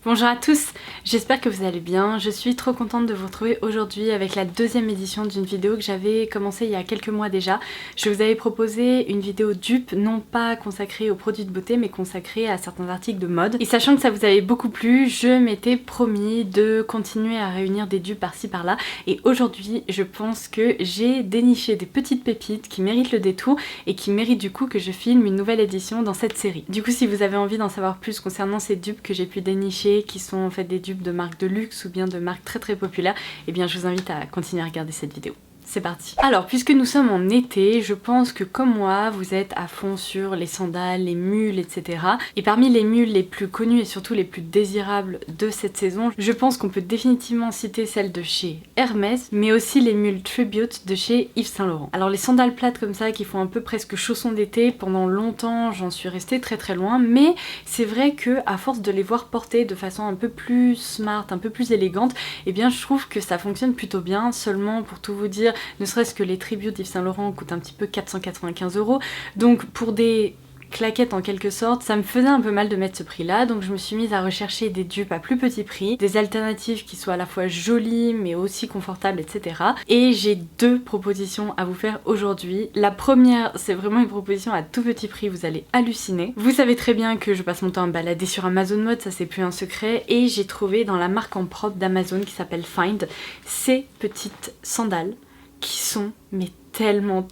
Bonjour à tous, j'espère que vous allez bien. Je suis trop contente de vous retrouver aujourd'hui avec la deuxième édition d'une vidéo que j'avais commencée il y a quelques mois déjà. Je vous avais proposé une vidéo dupe, non pas consacrée aux produits de beauté mais consacrée à certains articles de mode. Et sachant que ça vous avait beaucoup plu, je m'étais promis de continuer à réunir des dupes par-ci par-là. Et aujourd'hui, je pense que j'ai déniché des petites pépites qui méritent le détour et qui méritent du coup que je filme une nouvelle édition dans cette série. Du coup, si vous avez envie d'en savoir plus concernant ces dupes que j'ai pu dénicher, qui sont en fait des dupes de marques de luxe ou bien de marques très populaires, et bien je vous invite à continuer à regarder cette vidéo. C'est parti. Alors, puisque nous sommes en été, je pense que comme moi, vous êtes à fond sur les sandales, les mules, etc. Et parmi les mules les plus connues et surtout les plus désirables de cette saison, je pense qu'on peut définitivement citer celles de chez Hermès, mais aussi les mules Tribute de chez Yves Saint Laurent. Alors les sandales plates comme ça, qui font un peu presque chaussons d'été, pendant longtemps j'en suis restée très loin, mais c'est vrai que à force de les voir porter de façon un peu plus smart, un peu plus élégante, et bien je trouve que ça fonctionne plutôt bien. Seulement pour tout vous dire, ne serait-ce que les Tribute d'Yves Saint Laurent coûtent un petit peu 495 €. Donc pour des claquettes en quelque sorte, ça me faisait un peu mal de mettre ce prix là, donc je me suis mise à rechercher des dupes à plus petit prix, des alternatives qui soient à la fois jolies mais aussi confortables, etc. Et j'ai deux propositions à vous faire aujourd'hui. La première, c'est vraiment une proposition à tout petit prix, vous allez halluciner. Vous savez très bien que je passe mon temps à me balader sur Amazon Mode, ça c'est plus un secret, et j'ai trouvé dans la marque en propre d'Amazon qui s'appelle Find ces petites sandales qui sont mais tellement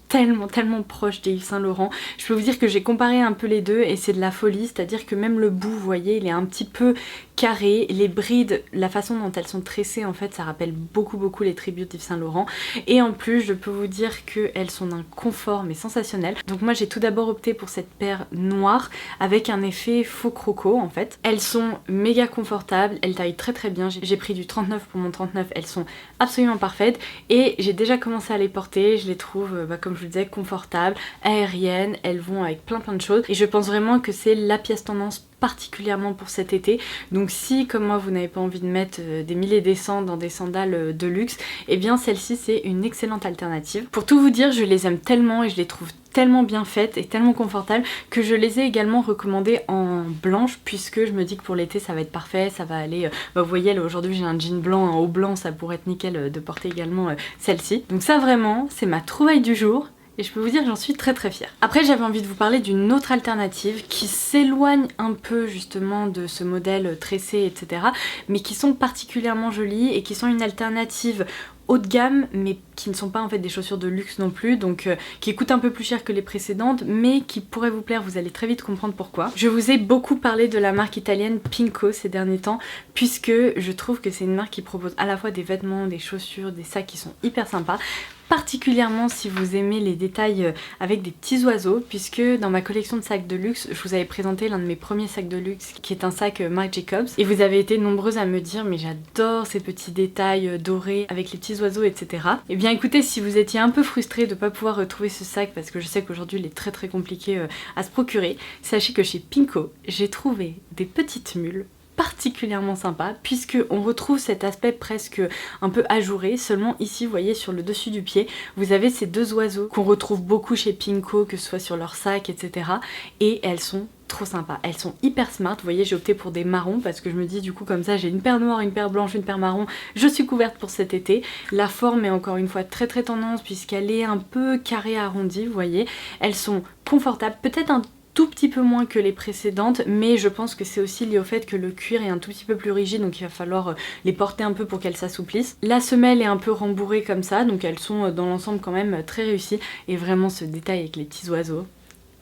proche des Yves Saint Laurent. Je peux vous dire que j'ai comparé un peu les deux et c'est de la folie, c'est-à-dire que même le bout, vous voyez, il est un petit peu carré, les brides, la façon dont elles sont tressées en fait, ça rappelle beaucoup les Tribute d'Yves Saint Laurent, et en plus je peux vous dire qu'elles sont d'un confort mais sensationnel. Donc moi j'ai tout d'abord opté pour cette paire noire avec un effet faux croco en fait. Elles sont méga confortables, elles taillent très bien, j'ai pris du 39 pour mon 39, elles sont absolument parfaites et j'ai déjà commencé à les porter, je les trouve comme je vous le disais confortables, aériennes, elles vont avec plein de choses et je pense vraiment que c'est la pièce tendance particulièrement pour cet été. Donc si comme moi vous n'avez pas envie de mettre des milliers et des cents dans des sandales de luxe, et bien celle-ci c'est une excellente alternative. Pour tout vous dire, je les aime tellement et je les trouve tellement bien faites et tellement confortables que je les ai également recommandées en blanche, puisque je me dis que pour l'été ça va être parfait, ça va aller, vous voyez là aujourd'hui j'ai un jean blanc, un haut blanc, ça pourrait être nickel de porter également celle-ci. Donc ça vraiment c'est ma trouvaille du jour. Et je peux vous dire que j'en suis très fière. Après j'avais envie de vous parler d'une autre alternative qui s'éloigne un peu justement de ce modèle tressé etc. mais qui sont particulièrement jolies et qui sont une alternative haut de gamme mais qui ne sont pas en fait des chaussures de luxe non plus, donc qui coûtent un peu plus cher que les précédentes mais qui pourraient vous plaire, vous allez très vite comprendre pourquoi. Je vous ai beaucoup parlé de la marque italienne Pinco ces derniers temps puisque je trouve que c'est une marque qui propose à la fois des vêtements, des chaussures, des sacs qui sont hyper sympas, particulièrement si vous aimez les détails avec des petits oiseaux, puisque dans ma collection de sacs de luxe, je vous avais présenté l'un de mes premiers sacs de luxe qui est un sac Marc Jacobs et vous avez été nombreuses à me dire mais j'adore ces petits détails dorés avec les petits oiseaux etc. Et bien écoutez, si vous étiez un peu frustré de ne pas pouvoir retrouver ce sac parce que je sais qu'aujourd'hui il est très compliqué à se procurer, sachez que chez Pinco j'ai trouvé des petites mules particulièrement sympa puisque on retrouve cet aspect presque un peu ajouré, seulement ici vous voyez sur le dessus du pied vous avez ces deux oiseaux qu'on retrouve beaucoup chez Pinco, que ce soit sur leur sac etc. et elles sont trop sympas, elles sont hyper smart. Vous voyez j'ai opté pour des marrons parce que je me dis du coup comme ça j'ai une paire noire, une paire blanche, une paire marron, je suis couverte pour cet été. La forme est encore une fois très tendance puisqu'elle est un peu carrée arrondie, vous voyez, elles sont confortables, peut-être un tout petit peu moins que les précédentes mais je pense que c'est aussi lié au fait que le cuir est un tout petit peu plus rigide donc il va falloir les porter un peu pour qu'elles s'assouplissent. La semelle est un peu rembourrée comme ça donc elles sont dans l'ensemble quand même très réussies et vraiment ce détail avec les petits oiseaux,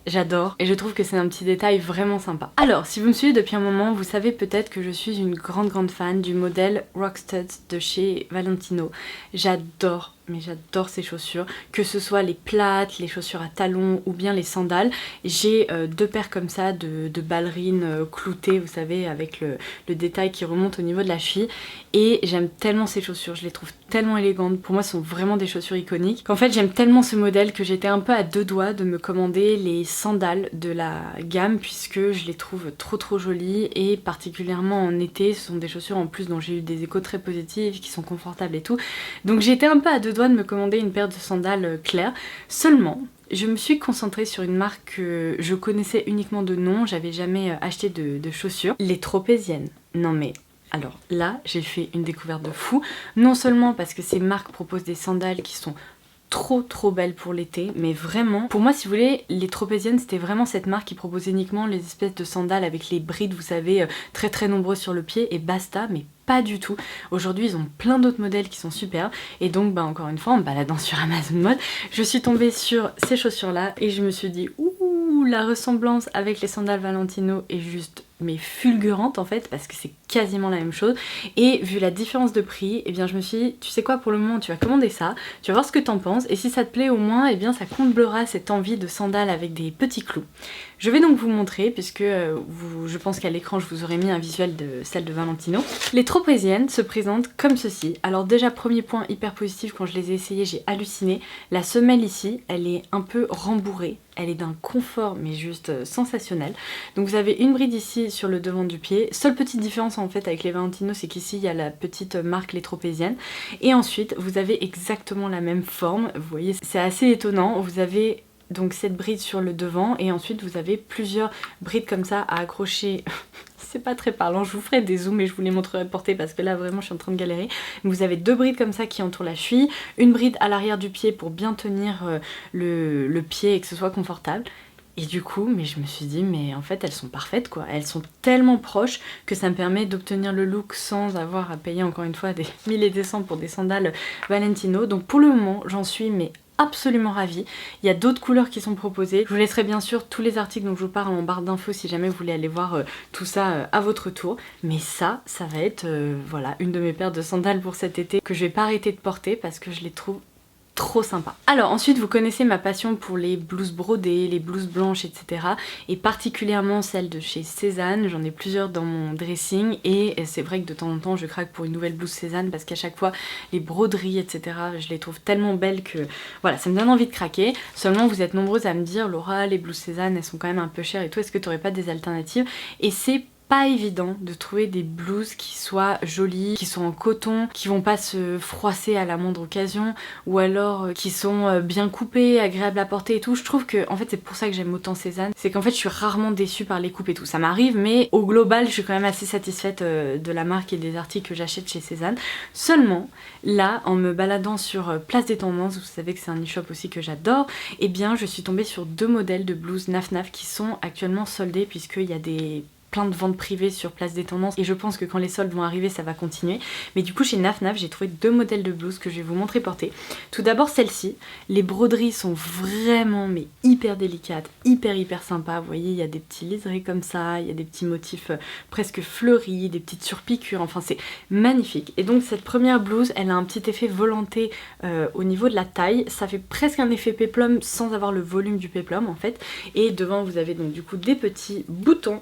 j'adore et je trouve que c'est un petit détail vraiment sympa. Alors si vous me suivez depuis un moment, vous savez peut-être que je suis une grande fan du modèle Rockstuds de chez Valentino. J'adore, mais j'adore ces chaussures, que ce soit les plates, les chaussures à talons ou bien les sandales. J'ai deux paires comme ça de ballerines cloutées, vous savez, avec le détail qui remonte au niveau de la cheville et j'aime tellement ces chaussures, je les trouve tellement élégantes, pour moi ce sont vraiment des chaussures iconiques, qu'en fait j'aime tellement ce modèle que j'étais un peu à deux doigts de me commander les sandales de la gamme puisque je les trouve trop jolies et particulièrement en été, ce sont des chaussures en plus dont j'ai eu des échos très positifs, qui sont confortables et tout, donc j'étais un peu à deux doigts de me commander une paire de sandales claires, seulement Je me suis concentrée sur une marque que je connaissais uniquement de nom, j'avais jamais acheté de chaussures, les Tropéziennes. Non mais... Alors là, j'ai fait une découverte de fou, non seulement parce que ces marques proposent des sandales qui sont trop belles pour l'été, mais vraiment, pour moi si vous voulez, les Tropéziennes c'était vraiment cette marque qui proposait uniquement les espèces de sandales avec les brides, vous savez, très nombreuses sur le pied et basta, mais pas du tout. Aujourd'hui ils ont plein d'autres modèles qui sont super et donc bah encore une fois en me baladant sur Amazon Mode, je suis tombée sur ces chaussures là et je me suis dit ouh, la ressemblance avec les sandales Valentino est juste mais fulgurante en fait parce que c'est quasiment la même chose et vu la différence de prix, et bien je me suis dit tu sais quoi, pour le moment tu vas commander ça, tu vas voir ce que t'en penses et si ça te plaît au moins, et bien ça comblera cette envie de sandales avec des petits clous. Je vais donc vous montrer puisque je pense qu'à l'écran je vous aurais mis un visuel de celle de Valentino. Les Tropéziennes se présentent comme ceci. Alors déjà premier point hyper positif, quand je les ai essayées j'ai halluciné, la semelle ici elle est un peu rembourrée. Elle est d'un confort mais juste sensationnel. Donc vous avez une bride ici sur le devant du pied. Seule petite différence en fait avec les Valentino, c'est qu'ici il y a la petite marque les Tropéziennes. Et ensuite vous avez exactement la même forme. Vous voyez, c'est assez étonnant. Vous avez donc cette bride sur le devant et ensuite vous avez plusieurs brides comme ça à accrocher. C'est pas très parlant, je vous ferai des zooms et je vous les montrerai porter parce que là vraiment je suis en train de galérer. Vous avez deux brides comme ça qui entourent la cheville, une bride à l'arrière du pied pour bien tenir le pied et que ce soit confortable. Et du coup, mais je me suis dit, mais en fait elles sont parfaites quoi, elles sont tellement proches que ça me permet d'obtenir le look sans avoir à payer encore une fois des 1000 et des cents pour des sandales Valentino. Donc pour le moment j'en suis mais absolument ravie. Il y a d'autres couleurs qui sont proposées. Je vous laisserai bien sûr tous les articles dont je vous parle en barre d'infos si jamais vous voulez aller voir tout ça à votre tour. Mais ça va être voilà, une de mes paires de sandales pour cet été que je vais pas arrêter de porter parce que je les trouve trop sympa. Alors ensuite vous connaissez ma passion pour les blouses brodées, les blouses blanches etc. Et particulièrement celles de chez Cézanne, j'en ai plusieurs dans mon dressing et c'est vrai que de temps en temps je craque pour une nouvelle blouse Cézanne parce qu'à chaque fois les broderies etc. je les trouve tellement belles que voilà, ça me donne envie de craquer. Seulement vous êtes nombreuses à me dire Laura, les blouses Cézanne elles sont quand même un peu chères et tout, est-ce que tu aurais pas des alternatives? Et c'est pas évident de trouver des blouses qui soient jolies, qui sont en coton, qui vont pas se froisser à la moindre occasion, ou alors qui sont bien coupées, agréables à porter et tout. Je trouve que en fait c'est pour ça que j'aime autant Cézanne, c'est qu'en fait je suis rarement déçue par les coupes et tout. Ça m'arrive mais au global je suis quand même assez satisfaite de la marque et des articles que j'achète chez Cézanne. Seulement là en me baladant sur Place des Tendances, vous savez que c'est un e-shop aussi que j'adore, et bien je suis tombée sur deux modèles de blouses Naf Naf qui sont actuellement soldés puisqu'il y a plein de ventes privées sur Place des Tendances et je pense que quand les soldes vont arriver ça va continuer. Mais du coup chez Naf Naf j'ai trouvé deux modèles de blouses que je vais vous montrer porter. Tout d'abord celle-ci, les broderies sont vraiment mais hyper délicates, hyper sympa. Vous voyez il y a des petits liserés comme ça, il y a des petits motifs presque fleuris, des petites surpiqûres, enfin c'est magnifique. Et donc cette première blouse elle a un petit effet volanté au niveau de la taille, ça fait presque un effet péplum sans avoir le volume du péplum en fait. Et devant vous avez donc du coup des petits boutons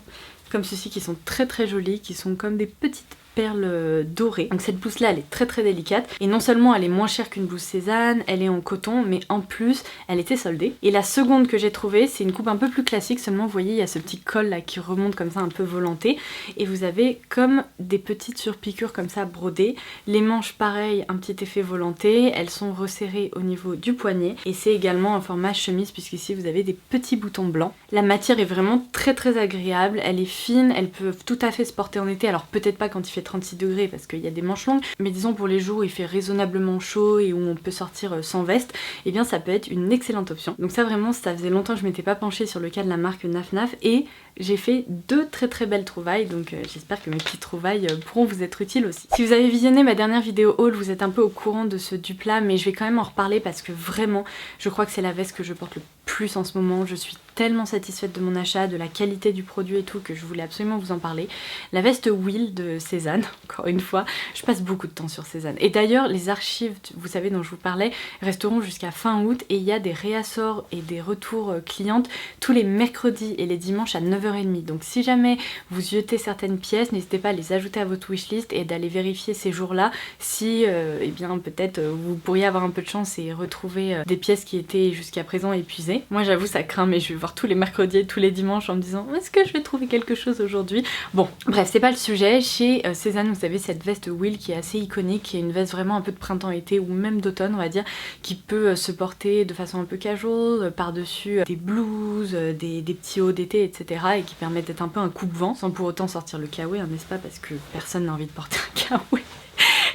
comme ceci qui sont très jolis, qui sont comme des petites perles dorées. Donc cette blouse là elle est très délicate et non seulement elle est moins chère qu'une blouse Cézanne, elle est en coton mais en plus elle était soldée. Et la seconde que j'ai trouvée c'est une coupe un peu plus classique, seulement vous voyez il y a ce petit col là qui remonte comme ça un peu volanté et vous avez comme des petites surpiqûres comme ça brodées. Les manches pareil, un petit effet volanté, elles sont resserrées au niveau du poignet et c'est également un format chemise puisqu'ici vous avez des petits boutons blancs. La matière est vraiment très agréable, elle est fine, elles peuvent tout à fait se porter en été, alors peut-être pas quand il fait 36 degrés parce qu'il y a des manches longues, mais disons pour les jours où il fait raisonnablement chaud et où on peut sortir sans veste, et bien ça peut être une excellente option. Donc ça vraiment, ça faisait longtemps que je m'étais pas penchée sur le cas de la marque Naf Naf et j'ai fait deux très belles trouvailles, donc j'espère que mes petites trouvailles pourront vous être utiles aussi. Si vous avez visionné ma dernière vidéo haul, vous êtes un peu au courant de ce dupe là, mais je vais quand même en reparler parce que vraiment, je crois que c'est la veste que je porte le plus en ce moment. Je suis tellement satisfaite de mon achat, de la qualité du produit et tout, que je voulais absolument vous en parler. La veste Will de Cézanne, encore une fois, je passe beaucoup de temps sur Cézanne. Et d'ailleurs, les archives, vous savez, dont je vous parlais, resteront jusqu'à fin août et il y a des réassorts et des retours clientes tous les mercredis et les dimanches à 9h30. Donc si jamais vous jetez certaines pièces, n'hésitez pas à les ajouter à votre wishlist et d'aller vérifier ces jours-là si, eh bien, peut-être vous pourriez avoir un peu de chance et retrouver des pièces qui étaient jusqu'à présent épuisées. Moi, j'avoue, ça craint, mais je vais voir encore tous les mercredis et tous les dimanches en me disant est-ce que je vais trouver quelque chose aujourd'hui. Bon, bref, c'est pas le sujet. Chez Cézanne, vous avez cette veste Will qui est assez iconique, qui est une veste vraiment un peu de printemps-été ou même d'automne, on va dire, qui peut se porter de façon un peu casual, par-dessus des blouses, des petits hauts d'été, etc. et qui permettent d'être un peu un coupe-vent sans pour autant sortir le kawaii, hein, n'est-ce pas, parce que personne n'a envie de porter un kawaii.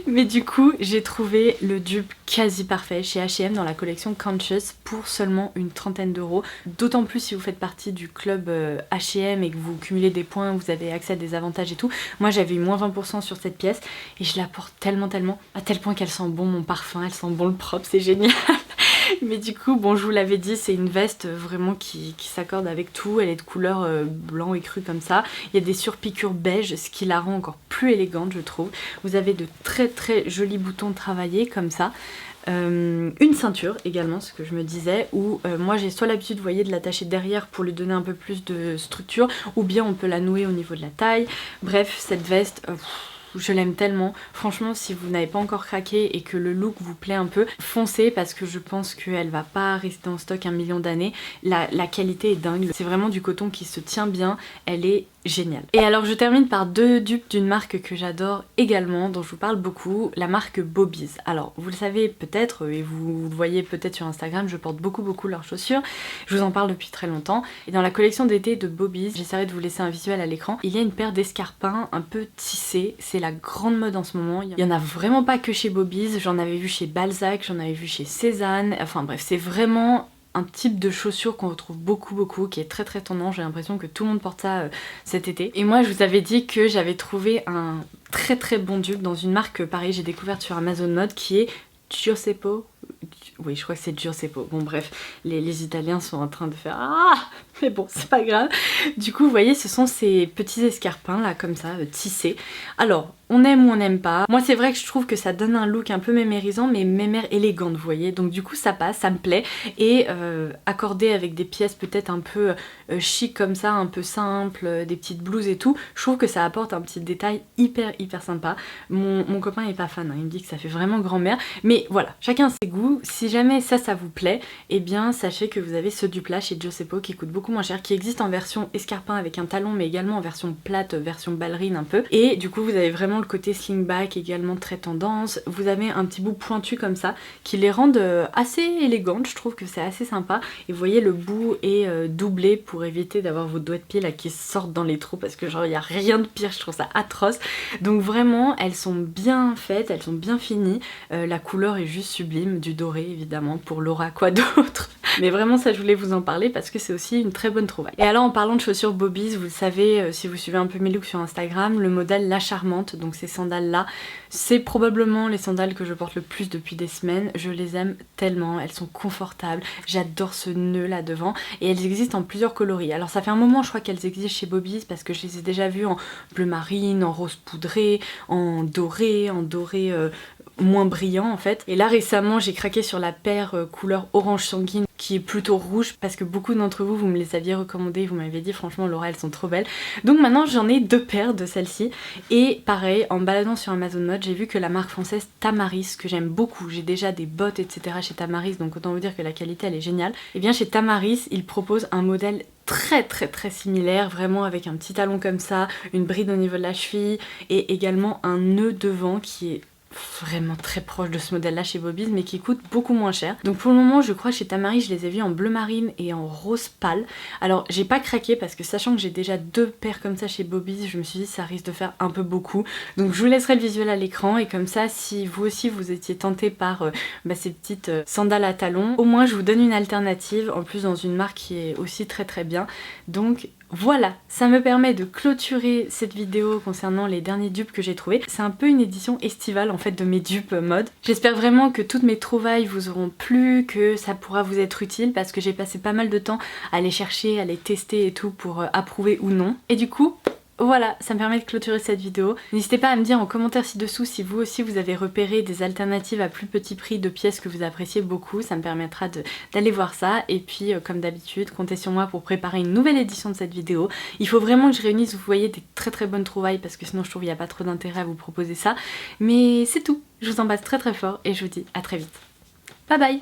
Mais du coup, j'ai trouvé le dupe quasi parfait chez H&M dans la collection Conscious pour seulement une trentaine d'euros. D'autant plus si vous faites partie du club H&M et que vous cumulez des points, vous avez accès à des avantages et tout. Moi, j'avais eu moins 20% sur cette pièce et je la porte tellement, à tel point qu'elle sent bon mon parfum, elle sent bon le propre, c'est génial. Mais du coup, bon, je vous l'avais dit, c'est une veste vraiment qui s'accorde avec tout. Elle est de couleur blanc écru comme ça. Il y a des surpiqûres beige, ce qui la rend encore plus élégante, je trouve. Vous avez de très jolis boutons travaillés comme ça. Une ceinture également, ce que je me disais, où moi j'ai soit l'habitude, vous voyez, de l'attacher derrière pour lui donner un peu plus de structure, ou bien on peut la nouer au niveau de la taille. Bref, cette veste... je l'aime tellement. Franchement, si vous n'avez pas encore craqué et que le look vous plaît un peu, foncez parce que je pense qu'elle va pas rester en stock 1 million d'années. La qualité est dingue. C'est vraiment du coton qui se tient bien. Elle est géniale. Et alors je termine par deux dupes d'une marque que j'adore également, dont je vous parle beaucoup, la marque Bobies. Alors vous le savez peut-être et vous le voyez peut-être sur Instagram, je porte beaucoup leurs chaussures. Je vous en parle depuis très longtemps. Et dans la collection d'été de Bobies, j'essaierai de vous laisser un visuel à l'écran, il y a une paire d'escarpins un peu tissés. C'est la grande mode en ce moment. Il y en a vraiment pas que chez Bobies, j'en avais vu chez Balzac, j'en avais vu chez Cézanne. Enfin bref, c'est vraiment un type de chaussure qu'on retrouve beaucoup, qui est très tendance. J'ai l'impression que tout le monde porte ça cet été. Et moi je vous avais dit que j'avais trouvé un très bon dupe dans une marque pareil, j'ai découverte sur Amazon Mode, qui est Giuseppe. Oui, je crois que c'est Giuseppe. Bon bref, les Italiens sont en train de faire ah, mais bon, c'est pas grave. Du coup, vous voyez, ce sont ces petits escarpins là, comme ça, tissés. Alors, on aime ou on n'aime pas. Moi, c'est vrai que je trouve que ça donne un look un peu mémérisant, mais mémère élégante, vous voyez. Donc du coup, ça passe, ça me plaît. Et accordé avec des pièces peut-être un peu chic comme ça, un peu simple, des petites blouses et tout, je trouve que ça apporte un petit détail hyper sympa. Mon copain est pas fan, hein. Il me dit que ça fait vraiment grand-mère. Mais voilà, chacun ses goûts. Si jamais ça vous plaît, eh bien sachez que vous avez ce dupe là chez Giuseppe qui coûte beaucoup moins cher, qui existe en version escarpin avec un talon, mais également en version plate, version ballerine un peu. Et du coup, vous avez vraiment le côté slingback également très tendance. Vous avez un petit bout pointu comme ça qui les rendent assez élégantes. Je trouve que c'est assez sympa. Et vous voyez, le bout est doublé pour éviter d'avoir vos doigts de pied là qui sortent dans les trous, parce que genre il n'y a rien de pire, je trouve ça atroce. Donc vraiment, elles sont bien faites, elles sont bien finies. La couleur est juste sublime, du doré évidemment pour Laura, quoi d'autre. Mais vraiment, ça je voulais vous en parler parce que c'est aussi une très bonne trouvaille. Et alors en parlant de chaussures Bobies, vous le savez si vous suivez un peu mes looks sur Instagram, le modèle La Charmante, donc ces sandales là, c'est probablement les sandales que je porte le plus depuis des semaines. Je les aime tellement, elles sont confortables, j'adore ce nœud là devant et elles existent en plusieurs coloris. Alors ça fait un moment je crois qu'elles existent chez Bobies parce que je les ai déjà vues en bleu marine, en rose poudré, en doré moins brillant en fait. Et là récemment j'ai craqué sur la paire couleur orange sanguine qui est plutôt rouge parce que beaucoup d'entre vous me les aviez recommandées, vous m'avez dit franchement Laura elles sont trop belles. Donc maintenant j'en ai deux paires de celles-ci et pareil en baladant sur Amazon Mode j'ai vu que la marque française Tamaris, que j'aime beaucoup, j'ai déjà des bottes etc chez Tamaris donc autant vous dire que la qualité elle est géniale. Et bien chez Tamaris ils proposent un modèle très similaire, vraiment avec un petit talon comme ça, une bride au niveau de la cheville et également un nœud devant qui est vraiment très proche de ce modèle là chez Bobies mais qui coûte beaucoup moins cher. Donc pour le moment je crois chez Tamaris je les ai vus en bleu marine et en rose pâle. Alors j'ai pas craqué parce que sachant que j'ai déjà deux paires comme ça chez Bobies, je me suis dit ça risque de faire un peu beaucoup. Donc je vous laisserai le visuel à l'écran et comme ça si vous aussi vous étiez tenté par ces petites sandales à talons, au moins je vous donne une alternative en plus dans une marque qui est aussi très bien. Donc voilà, ça me permet de clôturer cette vidéo concernant les derniers dupes que j'ai trouvés. C'est un peu une édition estivale en fait de mes dupes mode. J'espère vraiment que toutes mes trouvailles vous auront plu, que ça pourra vous être utile parce que j'ai passé pas mal de temps à les chercher, à les tester et tout pour approuver ou non. Et du coup... voilà, ça me permet de clôturer cette vidéo. N'hésitez pas à me dire en commentaire ci-dessous si vous aussi vous avez repéré des alternatives à plus petit prix de pièces que vous appréciez beaucoup. Ça me permettra d'aller voir ça. Et puis comme d'habitude, comptez sur moi pour préparer une nouvelle édition de cette vidéo. Il faut vraiment que je réunisse, vous voyez, des très bonnes trouvailles parce que sinon je trouve qu'il n'y a pas trop d'intérêt à vous proposer ça. Mais c'est tout. Je vous embrasse très fort et je vous dis à très vite. Bye bye!